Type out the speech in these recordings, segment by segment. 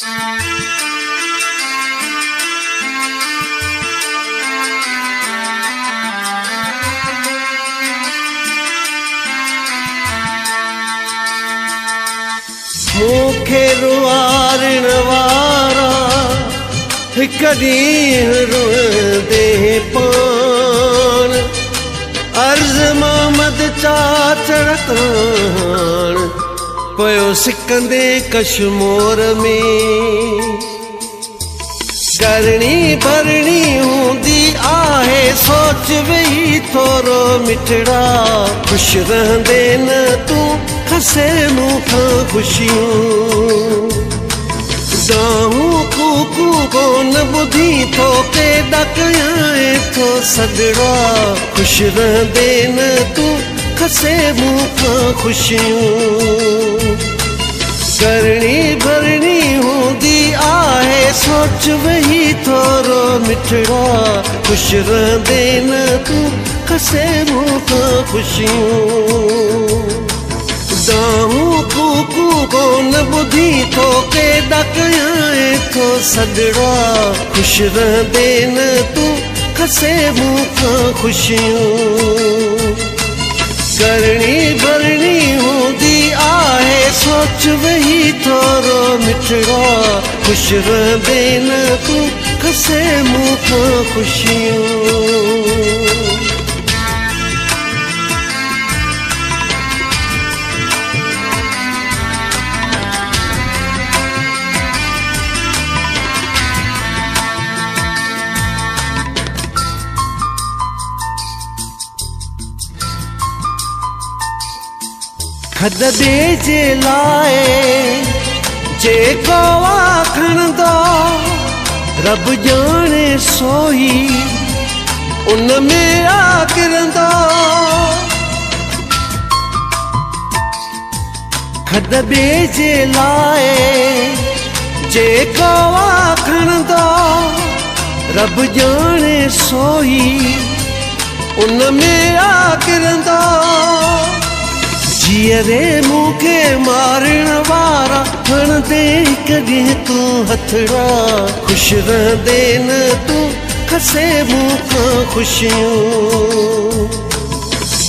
मूंखे रुआरण वारा हिक ॾींहुं रुअंदे पाण अर्ज़ मोहम्मद चाचड़ ताण पियो सिकंदे कश्मोर में करणी भरणी हूंदी आहे सोच वेही थोरो मिठड़ा ख़ुश रहंदे न तूं खसे मूंखां ख़ुशियूं गाहूं कूकू कोन ॿुधी थो के ॾकयां थो सॻड़ा ख़ुश रहंदे न तूं खसे मूंखां ख़ुशियूं करणी भरणी हूंदी आहे सोच वेही थोरो मिठड़ा ख़ुश रहंदे न तूं खसे मूंखां ख़ुशियूं गाहूं कूकू कोन ॿुधी थो के ॾकयां थो सॻड़ा ख़ुश रहंदे न तूं खसे मूंखां ख़ुशियूं करणी भरणी हूंदी आहे सोच वेही थोरो मिठड़ा ख़ुश रहंदे न तूं खसे मूंखां ख़ुशियूं खदे जे लाए जेको आखणंदो रब ॼाणे सोई उन में आकिरंदो खदे जे लाए जेको आखणंदो रब ॼाणे सोई उन में आकिरंदो जीअरे मूंखे मारण वारा हणंदे कॾहिं तूं हथड़ा ख़ुश रहंदे न तूं खसे मूंखां ख़ुशियूं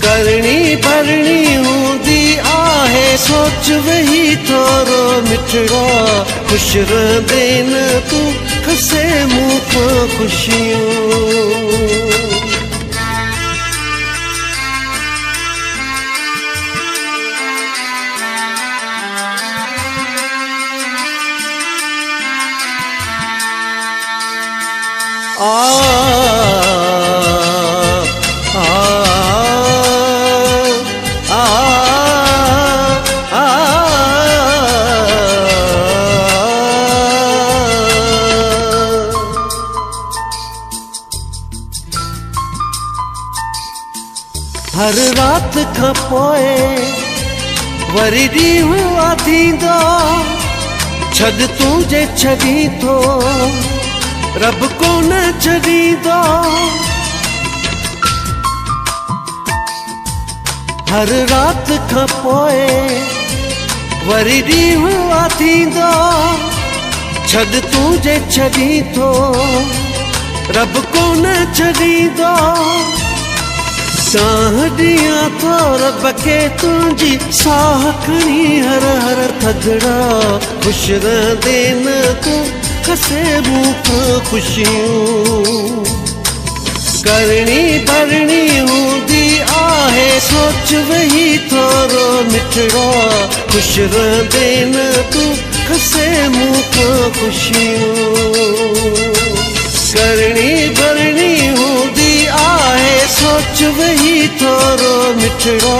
करणी भरणी हूंदी आहे सोच वेही थोरो मिठड़ा ख़ुश रहंदे न तूं खसे मूंखां ख़ुशियूं हर रात खां पोइ वरी ॾींहुं थींदो छॾ तूं जे छॾी थो रब कोन छॾींदो हर रात खां पोइ वरी ॾींहुं थींदो छॾ तूं जे छॾी थो रब कोन छॾींदो साह ॾियां थो रब खे तुंहिंजी साह खणी हर हर थधड़ा ख़ुश रहंदे न तूं खसे मूंखां ख़ुशियूं करणी भरणी हूंदी आहे सोच वेही थोरो मिठड़ा ख़ुश रहंदे न तूं खसे मूंखां ख़ुशियूं करणी भरणी हूंदी आहे सोच वेही थोरो मिठड़ा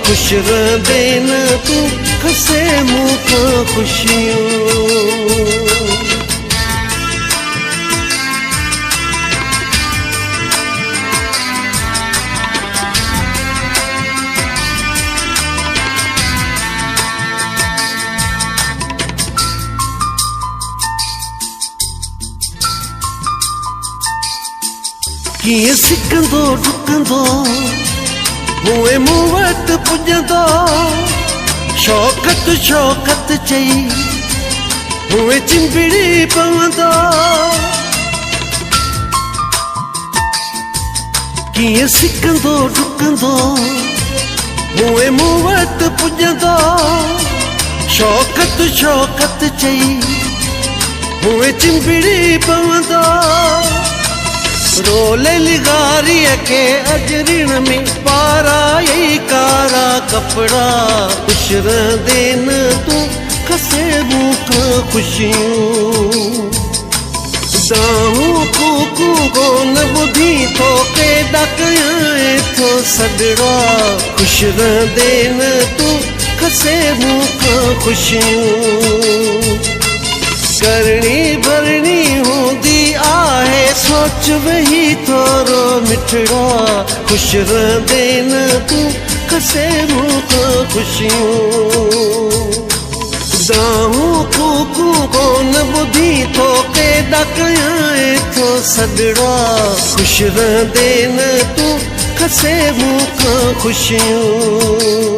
ख़ुश रहंदे न तूं खसे मूंखां ख़ुशियूं कीअं सिकंदो डुकंदो मूं मूं वटि पुॼंदो शौक़त शौक़त चई हुए चिंबिड़ी पवंदो कीअं सिकंदो डुकंदो हुए मूं वटि पुॼंदो शौक़त शौक़त चई हुए चिंबिड़ी पवंदो रोले लिगारीअ के अजरिण में पाराई कारा कपड़ा खुश रहंदे न तूं खसे मूं खां खुशियूं दाहूं कूकू कोन ॿुधी थो केॾा कयां थो सॾड़ा खुश रहंदे न तूं खसे मूं खां खुशियूं करणी भरणी हूंदी आहे सोच वही थोरो मिठड़ा खुश रहंदे न तूं खसे मूं खां खुशियूं दाहूं कूकू कोन ॿुधी थो केॾा कयां थो सॾड़ा खुश रहंदे न तूं खसे मूं खां खुशियूं